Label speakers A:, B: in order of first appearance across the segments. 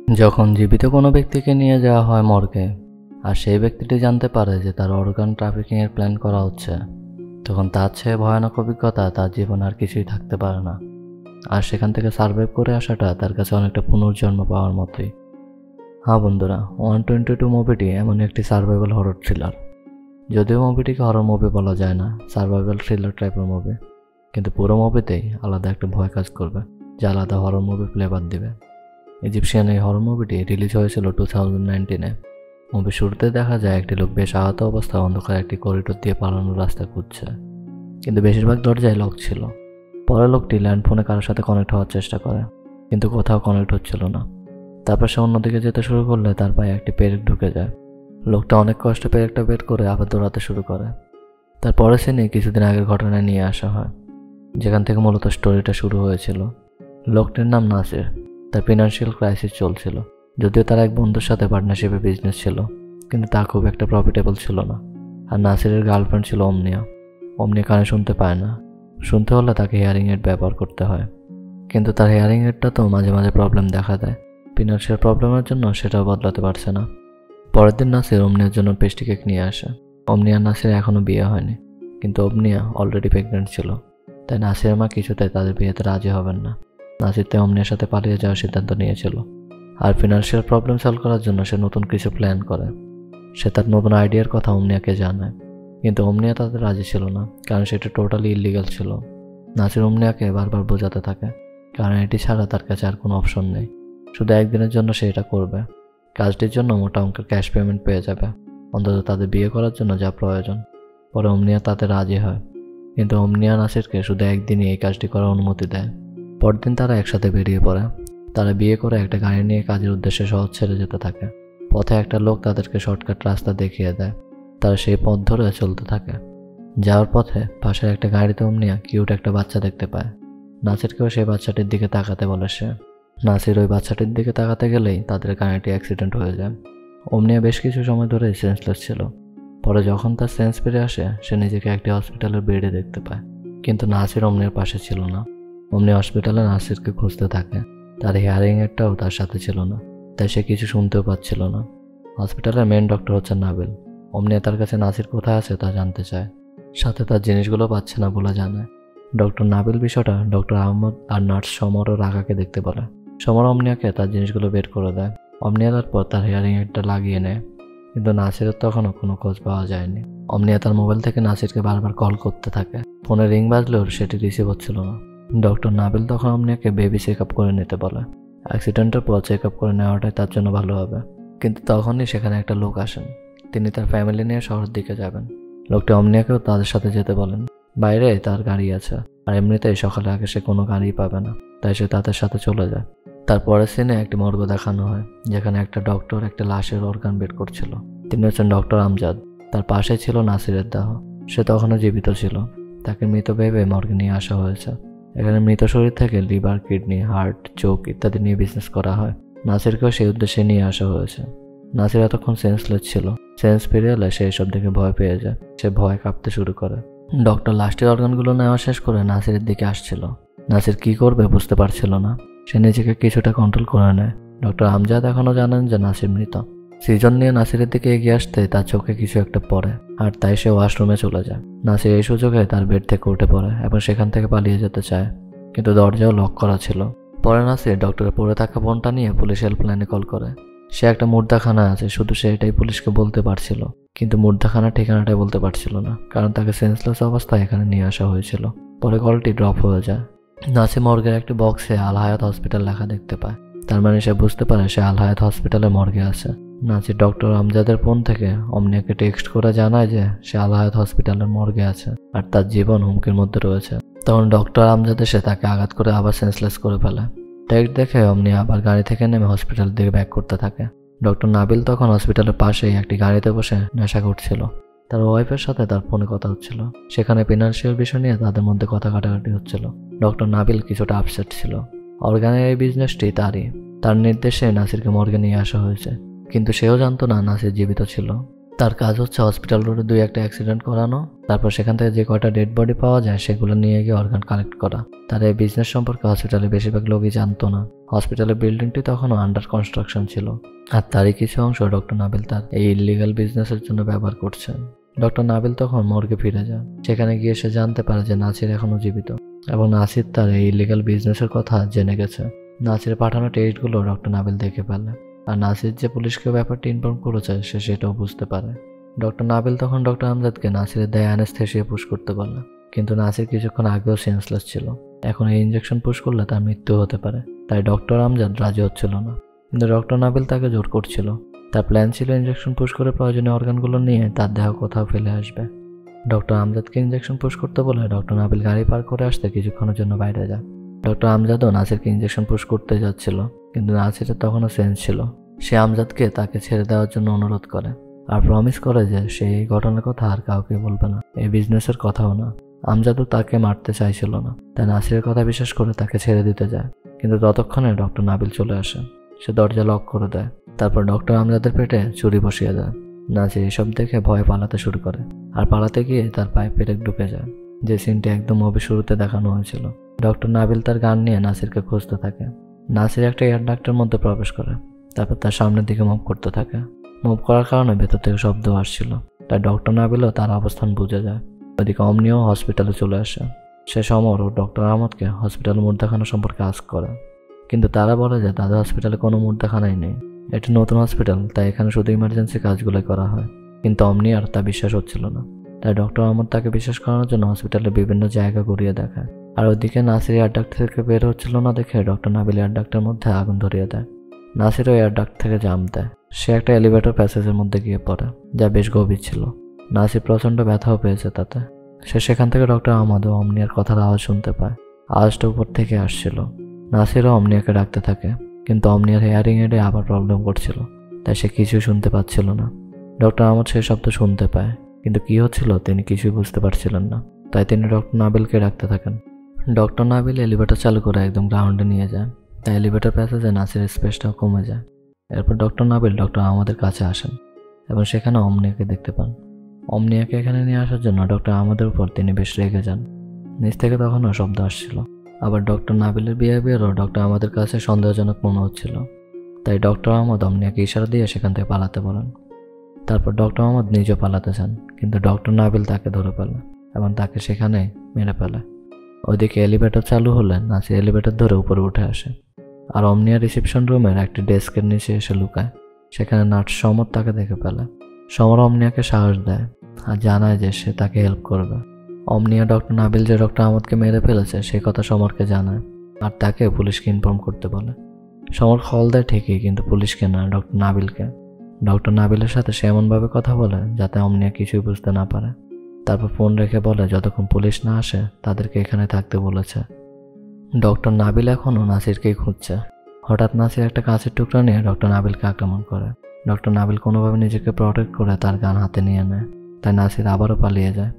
A: যখন জীবিত কোনো ব্যক্তিকে নিয়ে যাওয়া হয় মর্গে আর সেই ব্যক্তিটি জানতে পারে যে তার অর্গান ট্রাফিকিংয়ের প্ল্যান করা হচ্ছে, তখন তার চেয়ে ভয়ানক অভিজ্ঞতা তার জীবন আর কিছুই থাকতে পারে না। আর সেখান থেকে সার্ভাইভ করে আসাটা তার কাছে অনেকটা পুনর্জন্ম পাওয়ার মতোই। হ্যাঁ বন্ধুরা, 122 মুভিটি এমন একটি সার্ভাইভাল হরর থ্রিলার। যদিও মুভিটিকে হরর মুভি বলা যায় না, সার্ভাইভাল থ্রিলার টাইপের মুভি, কিন্তু পুরো মুভিতেই আলাদা একটা ভয় কাজ করবে, যা আলাদা হরর মুভি ফ্লেভার দিবে। ইজিপশিয়ান এই হরর মুভিটি রিলিজ হয়েছিল 2019-এ। মুভির শুরুতে দেখা যায় একটি লোক বেশ আহত অবস্থায় অন্ধকার একটি করিডোর দিয়ে পালানোর রাস্তা খুঁজছে, কিন্তু বেশিরভাগ দরজায় লক ছিল। পরে লোকটি ল্যান্ডফোনে কারোর সাথে কানেক্ট হওয়ার চেষ্টা করে, কিন্তু কোথাও কানেক্ট হচ্ছিল না। তারপর সে অন্যদিকে যেতে শুরু করলে তার পায়ে একটি পেরেক ঢুকে যায়। লোকটা অনেক কষ্টে পেরেকটা বের করে আবার দৌড়াতে শুরু করে। তারপরে সিনে কিছুদিন আগের ঘটনা নিয়ে আসা হয়, যেখান থেকে মূলত স্টোরিটা শুরু হয়েছিল। লোকটির নাম নাসির। তার ফিনান্সিয়াল ক্রাইসিস চলছিল। যদিও তার এক বন্ধুর সাথে পার্টনারশিপে বিজনেস ছিল, কিন্তু তা খুব একটা প্রফিটেবল ছিল না। আর নাসিরের গার্লফ্রেন্ড ছিল অমনিয়া। অমনিয়া কানে শুনতে পায় না, শুনতে হলে তাকে হিয়ারিং এড ব্যবহার করতে হয়। কিন্তু তার হিয়ারিং এডটা তো মাঝে মাঝে প্রবলেম দেখা দেয়। ফিনান্সিয়াল প্রবলেমের জন্য সেটাও বদলাতে পারছে না। পরের দিন নাসির অমনিয়ার জন্য পেস্টি কেক নিয়ে আসে। অমনিয়া নাসির এখনও বিয়ে হয়নি, কিন্তু অমনিয়া অলরেডি প্রেগনেন্ট ছিল। তাই নাসিরের মা কিছুতেই তাদের বিয়েতে রাজি হবেন না। নাসির তাই অমনিয়ার সাথে পালিয়ে যাওয়ার সিদ্ধান্ত নিয়েছিল। আর ফিনান্সিয়াল প্রবলেম সলভ করার জন্য সে নতুন কিছু প্ল্যান করে। সে তার নতুন আইডিয়ার কথা অমনিয়াকে জানায়, কিন্তু অমনিয়া তাদের রাজি ছিল না, কারণ সেটা টোটালি ইলিগাল ছিল। নাসির অমনিয়াকে বারবার বোঝাতে থাকে, কারণ এটি ছাড়া তার কাছে আর কোনো অপশন নেই। শুধু একদিনের জন্য সে এটা করবে। কাজটির জন্য মোটা অঙ্কের ক্যাশ পেমেন্ট পেয়ে যাবে, অন্তত তাদের বিয়ে করার জন্য যা প্রয়োজন। পরে অমনিয়া তাতে রাজি হয়, কিন্তু অমনিয়া নাসিরকে শুধু একদিনই এই কাজটি করার অনুমতি দেয়। পরদিন তারা একসাথে বেরিয়ে পড়ে। তারা বিয়ে করে একটা গাড়ি নিয়ে কাজের উদ্দেশ্যে শহর ছেড়ে যেতে থাকে। পথে একটা লোক তাদেরকে শর্টকাট রাস্তা দেখিয়ে দেয়। তারা সেই পথ ধরে চলতে থাকে। যাওয়ার পথে পাশের একটা গাড়িতে অমনিয়া কিউট একটা বাচ্চা দেখতে পায়। নাসিরকেও সেই বাচ্চাটির দিকে তাকাতে বলে সে। নাসির ওই বাচ্চাটির দিকে তাকাতে গেলেই তাদের গাড়িটি অ্যাক্সিডেন্ট হয়ে যায়। অমনিয়া বেশ কিছু সময় ধরে সেন্সলেস ছিল। পরে যখন তার সেন্স ফিরে আসে, সে নিজেকে একটি হসপিটালের বেডে দেখতে পায়, কিন্তু নাসির অমনিয়ার পাশে ছিল না। অমনি হসপিটালে নাসিরকে খুঁজতে থাকে। তার হিয়ারিং এডটাও তার সাথে ছিল না, তাই সে কিছু শুনতেও পাচ্ছিল না। হসপিটালের মেন ডক্টর হচ্ছে নাবিল। অমনিয়া তার কাছে নাসির কোথায় আছে তা জানতে চায়, সাথে তার জিনিসগুলো পাচ্ছে না বলে জানায়। ডক্টর নাবিল বিষয়টা ডক্টর আহমদ আর নার্স সমর ও রাগাকে দেখতে বলে। সমর অমনিয়াকে তার জিনিসগুলো বের করে দেয়। অমনিয়া তারপর তার হিয়ারিং এডটা লাগিয়ে নেয়, কিন্তু নাসিরের তখনও কোনো খোঁজ পাওয়া যায়নি। অমনিয়া তার মোবাইল থেকে নাসিরকে বারবার কল করতে থাকে। ফোনে রিং বাজলেও সেটি রিসিভ হচ্ছিল না। ডক্টর নাবিল তখন অমনিয়াকে বেবি চেক আপ করে নিতে বলে। অ্যাক্সিডেন্টের পর চেক আপ করে নেওয়াটাই তার জন্য ভালো হবে। কিন্তু তখনই সেখানে একটা লোক আসেন। তিনি তার ফ্যামিলি নিয়ে শহরের দিকে যাবেন। লোকটি অমনিয়াকেও তাদের সাথে যেতে বলেন। বাইরে তার গাড়ি আছে, আর এমনিতেই সকালে আগে সে কোনো গাড়ি পাবে না, তাই সে তাদের সাথে চলে যায়। তারপরের সিনে একটি মর্গ দেখানো হয়, যেখানে একটা ডক্টর একটা লাশের অর্গান বের করছিল। তিনি হচ্ছেন ডক্টর আমজাদ। তার পাশে ছিল নাসিরের দেহ। সে তখনও জীবিত ছিল। তাকে মৃত ভেবে মর্গে নিয়ে আসা হয়েছে। এখানে মৃত শরীর থেকে লিভার, কিডনি, হার্ট, চোখ ইত্যাদি নিয়ে বিজনেস করা হয়। নাসিরকেও সেই উদ্দেশ্যে নিয়ে আসা হয়েছে। নাসির এতক্ষণ সেন্সলেস ছিল। সেন্স ফিরে এলে সে এসব দেখে ভয় পেয়ে যায়। সে ভয় কাঁপতে শুরু করে। ডক্টর লাস্টের অর্গানগুলো নেওয়া শেষ করে নাসিরের দিকে আসছিল। নাসির কি করবে বুঝতে পারছিল না। সে নিজেকে কিছুটা কন্ট্রোল করে নেয়। ডক্টর আমজাদ এখনও জানেন যে নাসির মৃত। সৃজন নিয়ে নাসিরের দিকে এগিয়ে আসতে তার চোখে কিছু একটা পড়ে, আর তাই সে ওয়াশরুমে চলে যায়। নাসির এই সুযোগে তার বেড থেকে উঠে পড়ে এবং সেখান থেকে পালিয়ে যেতে চায়, কিন্তু দরজাও লক করা ছিল। পরে নাসির ডক্টরের পড়ে থাকা ফোনটা নিয়ে পুলিশ হেল্পলাইনে কল করে। সে একটা মুর্দাখানা আছে, শুধু সে এটাই পুলিশকে বলতে পারছিল, কিন্তু মুর্দাখানার ঠিকানাটাই বলতে পারছিল না, কারণ তাকে সেন্সলেস অবস্থায় এখানে নিয়ে আসা হয়েছিল। পরে কলটি ড্রপ হয়ে যায়। নাসির মর্গের একটি বক্সে আল হায়াত হসপিটাল লেখা দেখতে পায়। তার মানে সে বুঝতে পারে সে আল হায়াত হসপিটালে মর্গে আছে। নাসির ডক্টর আমজাদের ফোন থেকে অমনিয়াকে টেক্সট করে জানায় যে সে আল হায়াত হসপিটালের মর্গে আছে আর তার জীবন হুমকির মধ্যে রয়েছে। তখন ডক্টর আমজাদ এসে তাকে আঘাত করে আবার সেন্সলেস করে ফেলে। টেক্সট দেখে অমনিয়া আবার গাড়ি থেকে নেমে হসপিটালের দিকে ব্যাক করতে থাকে। ডক্টর নাবিল তখন হসপিটালের পাশেই একটি গাড়িতে বসে নেশা করছিল। তার ওয়াইফের সাথে তার ফোনে কথা হচ্ছিল। সেখানে ফিনান্সিয়াল বিষয় নিয়ে তাদের মধ্যে কথা কাটাকাটি হচ্ছিল। ডক্টর নাবিল কিছুটা আপসেট ছিল। অর্গানের এই বিজনেসটি তারই। তার নির্দেশে নাসিরকে মর্গে নিয়ে আসা হয়েছে, কিন্তু সেও জানতো না নাসির জীবিত ছিল। তার কাজ হচ্ছে হসপিটাল রোডে 2-1টা অ্যাক্সিডেন্ট করানো, তারপর সেখান থেকে যে কয়টা ডেড বডি পাওয়া যায় সেগুলো নিয়ে গিয়ে অর্গান কালেক্ট করা। তার এই বিজনেস সম্পর্কে হসপিটালে বেশিরভাগ লোকই জানতো না। হসপিটালের বিল্ডিংটি তখনও আন্ডার কনস্ট্রাকশন ছিল, আর তারই কিছু অংশ ডক্টর নাবিল তার এই ইলিগাল বিজনেসের জন্য ব্যবহার করছেন। ডক্টর নাবিল তখন মর্গে ফিরে যায়। সেখানে গিয়ে সে জানতে পারে যে নাসির এখনও জীবিত এবং নাসির তার এই ইলিগাল বিজনেসের কথা জেনে গেছে। নাসিরের পাঠানো টেস্টগুলো ডক্টর নাবিল দেখে ফেলে, আর নাসির যে পুলিশকে ব্যাপারটি ইনফর্ম করেছে সে সেটাও বুঝতে পারে। ডক্টর নাবিল তখন ডক্টর আমজাদকে নাসিরের দেয় অ্যানেস্থেসিয়া পুশ করতে বলে, কিন্তু নাসির কিছুক্ষণ আগেও সেন্সলেস ছিল। এখন এই ইঞ্জেকশন পুশ করলে তার মৃত্যু হতে পারে, তাই ডক্টর আমজাদ রাজি হচ্ছিল না। কিন্তু ডক্টর নাবিল তাকে জোর করছিল। তার প্ল্যান ছিল ইঞ্জেকশন পুশ করে প্রয়োজনীয় অর্গানগুলো নিয়ে তার দেহ কোথাও ফেলে আসবে। ডক্টর আমজাদকে ইঞ্জেকশন পুশ করতে বলে ডক্টর নাবিল গাড়ি পার করে আসতে কিছুক্ষণের জন্য বাইরে যায়। ডক্টর আমজাদও নাসিরকে ইঞ্জেকশন পুশ করতে যাচ্ছিল, কিন্তু নাসিরের তখনও সেন্স ছিল। সে আমজাদকে তাকে ছেড়ে দেওয়ার জন্য অনুরোধ করে আর প্রমিস করে যে সে এই ঘটনার কথা আর কাউকে বলবে না, এই বিজনেসের কথাও না। আমজাদও তাকে মারতে চাইছিল না, তাই নাসিরের কথা বিশ্বাস করে তাকে ছেড়ে দিতে যায়। কিন্তু ততক্ষণে ডক্টর নাবিল চলে আসে। সে দরজা লক করে দেয়, তারপর ডক্টর আমজাদের পেটে ছুরি বসিয়ে দেয়। নাসির এসব দেখে ভয়ে পালাতে শুরু করে, আর পালাতে গিয়ে তার পায়ে পেটে ঢুকে যায়, যে সিনটি একদম মুভি শুরুতে দেখানো হয়েছিল। ডক্টর নাবিল তার গান নিয়ে নাসিরকে খুঁজতে থাকে। নাসির একটা এয়ার ডাক্টের মধ্যে প্রবেশ করে, তারপর তার সামনের দিকে মুভ করতে থাকে। মুভ করার কারণে ভেতর থেকে শব্দ আসছিল, তাই ডক্টর নাবিলও তার অবস্থান বুঝে যায়। ওদিকে অমনিও হসপিটালে চলে আসে। সে সমর ও ডক্টর আহমদকে হসপিটাল মুর্দাখানা সম্পর্কে আস্ক করে, কিন্তু তারা বলে যে তাদের হসপিটালে কোনো মুর্দাখানাই নেই। এটি নতুন হসপিটাল, তাই এখানে শুধু ইমার্জেন্সি কাজগুলোই করা হয়। কিন্তু অমনি আর তা বিশ্বাস হচ্ছিল না, তাই ডক্টর আহমদ তাকে বিশ্বাস করানোর জন্য হসপিটালের বিভিন্ন জায়গা ঘুরিয়ে দেখায়। আর ওদিকে নাসির এয়ার ডাক্ট থেকে বের হচ্ছিল না দেখে ডক্টর নাবিল এয়ার ডাক্টের মধ্যে আগুন ধরিয়ে দেয়। নাসিরও এয়ার ডাক্ট থেকে জাম্প দেয়। সে একটা এলিভেটর প্যাসেজের মধ্যে গিয়ে পড়ে, যা বেশ গভীর ছিল। নাসির প্রচণ্ড ব্যথাও পেয়েছে তাতে। সে সেখান থেকে ডক্টর আহমদ ও অমনিয়ার কথার আওয়াজ শুনতে পায়। আওয়াজটা উপর থেকে আসছিল। নাসিরও অমনিয়াকে ডাকতে থাকে, কিন্তু অমনিয়ার হেয়ারিং এডে আবার প্রবলেম করছিল, তাই সে কিছুই শুনতে পাচ্ছিল না। ডক্টর আহমদ সেই শব্দ শুনতে পায়, কিন্তু কী হচ্ছিল তিনি কিছুই বুঝতে পারছিলেন না, তাই তিনি ডক্টর নাবিলকে ডাকতে থাকেন। ডক্টর নাবিল এলিভেটর চালু করে একদম গ্রাউন্ডে নিয়ে যায়, তাই এলিভেটর প্যাসেজে নাসিরের স্পেসটাও কমে যায়। এরপর ডক্টর নাবিল ডক্টর আহমদের কাছে আসেন এবং সেখানে অমনিয়াকে দেখতে পান। অমনিয়াকে এখানে নিয়ে আসার জন্য ডক্টর আহমদের উপর তিনি বেশ রেগে যান। নিচ থেকে তখনও শব্দ আসছিল। আবার ডক্টর নাবিলের বিহেভিয়ারও ডক্টর আহমদের কাছে সন্দেহজনক মনে হচ্ছিল, তাই ডক্টর আহমদ অমনিয়াকে ইশারা দিয়ে সেখান থেকে পালাতে বলেন। তারপর ডক্টর আহমদ নিজেও পালাতে চান, কিন্তু ডক্টর নাবিল তাকে ধরে ফেলে এবং তাকে সেখানে মেরে ফেলে। ওইদিকে এলিভেটর চালু হলে নাসির এলিভেটর ধরে উপরে উঠে আসে, আর অমনিয়া রিসেপশন রুমের একটি ডেস্কের নিচে এসে লুকায়। সেখানে নার্স সমর তাকে দেখে ফেলে। সমর অমনিয়াকে সাহস দেয় আর জানায় যে সে তাকে হেল্প করবে। অমনিয়া ডক্টর নাবিল যে ডক্টর আহমদকে মেরে ফেলেছে সেই কথা সমরকে জানায় আর তাকে পুলিশকে ইনফর্ম করতে বলে। সমর কল দেয় ঠিকই, কিন্তু পুলিশকে না, ডক্টর নাবিলকে। ডক্টর নাবিলের সাথে সে এমনভাবে কথা বলে যাতে অমনিয়া কিছুই বুঝতে না পারে। তারপর ফোন রেখে বলে যতক্ষণ পুলিশ না আসে তাদেরকে এখানে থাকতে বলেছে। ডক্টর নাবিল এখনও নাসিরকেই খুঁজছে। হঠাৎ নাসির একটা কাঁচের টুকরা নিয়ে ডক্টর নাবিলকে আক্রমণ করে। ডক্টর নাবিল কোনোভাবে নিজেকে প্রটেক্ট করে তার গান হাতে নিয়ে নেয়, তাই নাসির আবারও পালিয়ে যায়।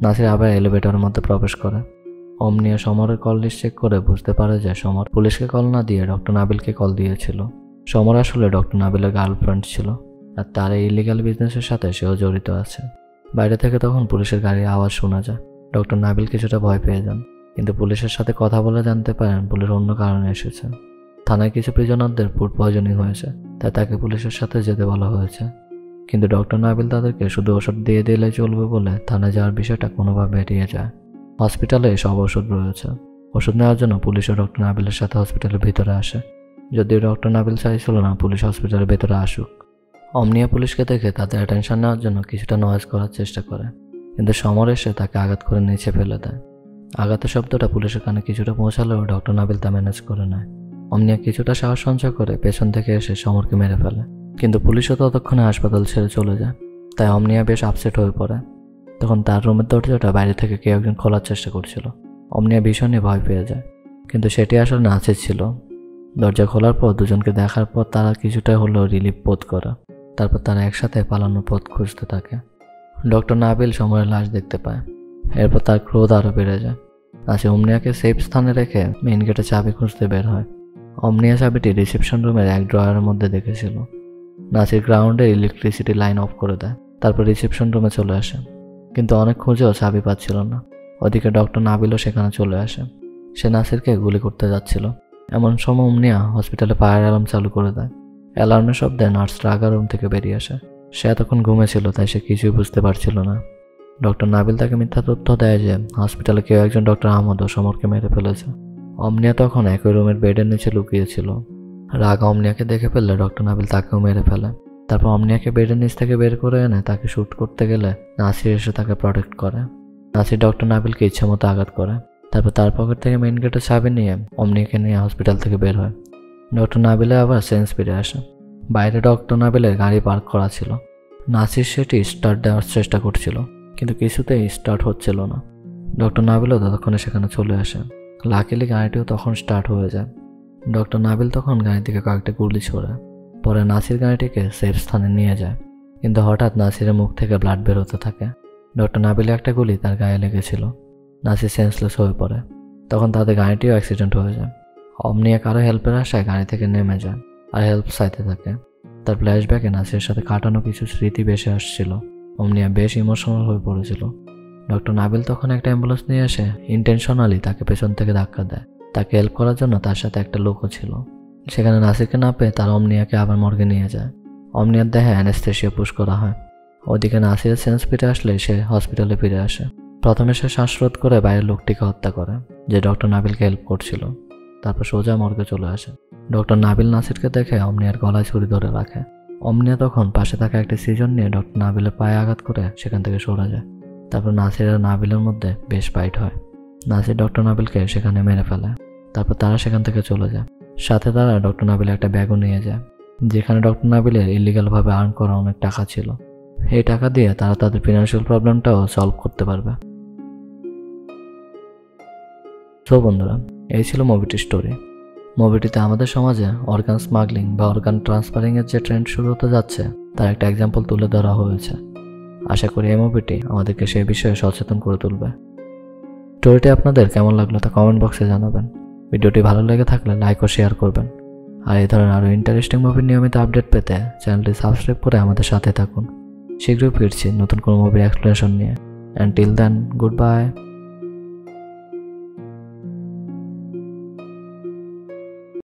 A: নাসির আবার এলিভেটরের মধ্যে প্রবেশ করে। অমনিয়া সমরের কল লিস্ট চেক করে বুঝতে পারে যে সমর পুলিশকে কল না দিয়ে ডক্টর নাবিলকে কল দিয়েছিল। সমর আসলে ডক্টর নাবিলের গার্লফ্রেন্ড ছিল, আর তার এই ইলিগাল বিজনেসের সাথে সেও জড়িত আছে। বাইরে থেকে তখন পুলিশের গাড়ির আওয়াজ শোনা যায়। ডক্টর নাবিল কিছুটা ভয় পেয়ে যান, কিন্তু পুলিশের সাথে কথা বলে জানতে পারেন পুলিশ অন্য কারণে এসেছে। থানায় কিছু প্রিজনারদের ফুড পয়জনিং হয়েছে, তাই তাকে পুলিশের সাথে যেতে বলা হয়েছে। কিন্তু ডক্টর নাবিল তাদেরকে শুধু ওষুধ দিয়ে দিলে চলবে বলে থানায় যাওয়ার বিষয়টা কোনোভাবে এড়িয়ে যায়। হসপিটালে সব ওষুধ রয়েছে। ওষুধ নেওয়ার জন্য পুলিশও ডক্টর নাবিলের সাথে হসপিটালের ভিতরে আসে, যদিও ডক্টর নাবিল চাইছিল না পুলিশ হসপিটালের ভেতরে আসুক। অমনিয়া পুলিশকে দেখে তাদের অ্যাটেনশন নেওয়ার জন্য কিছুটা নয়েজ করার চেষ্টা করে, কিন্তু সমর এসে তাকে আঘাত করে নিচে ফেলে দেয়। আঘাতের শব্দটা পুলিশের কানে কিছুটা পৌঁছালেও ডক্টর নাবিল তা ম্যানেজ করে নেয়। অমনিয়া কিছুটা সাহস সঞ্চয় করে পেছন থেকে এসে সমরকে মেরে ফেলে, কিন্তু পুলিশও ততক্ষণে হাসপাতাল ছেড়ে চলে যায়। তাই অমনিয়া বেশ আপসেট হয়ে পড়ে। তখন তার রুমের দরজাটা বাইরে থেকে কেউ একজন খোলার চেষ্টা করছিল। অমনিয়া ভীষণই ভয় পেয়ে যায়, কিন্তু সেটি আসলে নাচের ছিল। দরজা খোলার পর দুজনকে দেখার পর তারা কিছুটা হলেও রিলিফ বোধ করে। তারপর তারা একসাথে পালানোর পথ খুঁজতে থাকে। ডক্টর নাবিল সমরের লাশ দেখতে পায়। এরপর তার ক্রোধ আরও বেড়ে যায়। নাসির অমনিয়াকে সেফ স্থানে রেখে মেইন গেটে চাবি খুঁজতে বের হয়। অমনিয়া চাবিটি রিসেপশন রুমের এক ড্রয়ারের মধ্যে দেখেছিল। নাসির গ্রাউন্ডে ইলেকট্রিসিটি লাইন অফ করে দেয়, তারপর রিসেপশন রুমে চলে আসে। কিন্তু অনেক খুঁজেও চাবি পাচ্ছিল না। ওদিকে ডক্টর নাবিলও সেখানে চলে আসে। সে নাসিরকে গুলি করতে যাচ্ছিল। এমন সময় অমনিয়া হসপিটালে ফায়ার অ্যালার্ম চালু করে দেয়। অ্যালার্মের শব্দে নার্সরা আগা রুম থেকে বেরিয়ে আসে। সে এতক্ষণ ঘুমেছিল, তাই সে কিছুই বুঝতে পারছিল না। ডক্টর নাবিল তাকে মিথ্যা তথ্য দেয় যে হসপিটালে কেউ একজন ডক্টর আহমদ ও সমরকে মেরে ফেলেছে। অমনিয়া তখন একই রুমের বেডের নিচে লুকিয়েছিল। রাগ অমনিয়াকে দেখে ফেললে ডক্টর নাবিল তাকেও মেরে ফেলে। তারপর অমনিয়াকে বেডের নিচ থেকে বের করে এনে তাকে শ্যুট করতে গেলে নাসির এসে তাকে প্রোটেক্ট করে। নাসির ডক্টর নাবিলকে ইচ্ছামতো আঘাত করে। তারপর তার পকেট থেকে মেইন গেটের চাবি নিয়ে অমনিয়াকে নিয়ে হসপিটাল থেকে বের হয়। ডক্টর নাবিলে আবার সেন্স ফিরে আসে। বাইরে ডক্টর নাবিলের গাড়ি পার্ক করা ছিল। নাসির সেটি স্টার্ট দেওয়ার চেষ্টা করছিল, কিন্তু কিছুতেই স্টার্ট হচ্ছিল না। ডক্টর নাবিলও ততক্ষণে সেখানে চলে আসে। লাকিলি গাড়িটিও তখন স্টার্ট হয়ে যায়। ডক্টর নাবিল তখন গাড়ি থেকে কয়েকটা গুলি ছোড়ে। পরে নাসির গাড়িটিকে সেফ স্থানে নিয়ে যায়, কিন্তু হঠাৎ নাসিরের মুখ থেকে ব্লাড বেরোতে থাকে। ডক্টর নাবিলে একটা গুলি তার গায়ে লেগেছিল। নাসির সেন্সলেস হয়ে পড়ে। তখন তাদের গাড়িটিও অ্যাক্সিডেন্ট হয়ে যায়। অমনিয়া কারো হেল্পের আশায় গাড়ি থেকে নেমে যায় আর হেল্প চাইতে থাকে। তার ফ্ল্যাশব্যাকে নাসিরের সাথে কাটানো কিছু স্মৃতি বেশি আসছিল। অমনিয়া বেশ ইমোশনাল হয়ে পড়েছিল। ডক্টর নাবিল তখন একটা অ্যাম্বুলেন্স নিয়ে এসে ইন্টেনশনালি তাকে পেছন থেকে ধাক্কা দেয়। তাকে হেল্প করার জন্য তার সাথে একটা লোকও ছিল। সেখানে নাসিরকে না পেয়ে তারা অমনিয়াকে আবার মর্গে নিয়ে যায়। অমনিয়ার দেহে অ্যানেস্থেশিয়া পুশ করা হয়। ওদিকে নাসিরের সেন্স ফিরে আসলে সে হসপিটালে ফিরে আসে। প্রথমে সে শ্বাসরোধ করে বাইরের লোকটিকে হত্যা করে, যে ডক্টর নাবিলকে হেল্প করছিল। তারপর সোজা মর্গে চলে আসে। ডক্টর নাবিল নাসিরকে দেখে অমনিয়ার গলায় ছুরি ধরে রাখে। অমনিয়া তখন পাশে থাকা একটা সিজন নিয়ে ডক্টর নাবিলের পায়ে আঘাত করে সেখান থেকে সরে যায়। তারপর নাসির আর নাবিলের মধ্যে বেশ ফাইট হয়। নাসির ডক্টর নাবিলকে সেখানে মেরে ফেলে। তারপর তারা সেখান থেকে চলে যায়। সাথে তারা ডক্টর নাবিলের একটা ব্যাগও নিয়ে যায়, যেখানে ডক্টর নাবিলের ইলিগালভাবে আর্ন করা অনেক টাকা ছিল। এই টাকা দিয়ে তারা তাদের ফিনান্সিয়াল প্রবলেমটাও সলভ করতে পারবে। তো বন্ধুরা, এই ছিল মুভিটির স্টোরি। মুভিটিতে আমাদের সমাজে অর্গান স্মাগলিং বা অর্গান ট্রান্সফারিংয়ের যে ট্রেন্ড শুরু হতে যাচ্ছে তার একটা এক্সাম্পল তুলে ধরা হয়েছে। আশা করি এই মুভিটি আমাদেরকে সেই বিষয়ে সচেতন করে তুলবে। স্টোরিটি আপনাদের কেমন লাগলো তা কমেন্ট বক্সে জানাবেন। ভিডিওটি ভালো লেগে থাকলে লাইক ও শেয়ার করবেন। আর এই ধরনের আরও ইন্টারেস্টিং মুভির নিয়মিত আপডেট পেতে চ্যানেলটি সাবস্ক্রাইব করে আমাদের সাথে থাকুন। শীঘ্রই ফিরছি নতুন কোনো মুভির এক্সপ্লেনেশন নিয়ে। And till then, good by.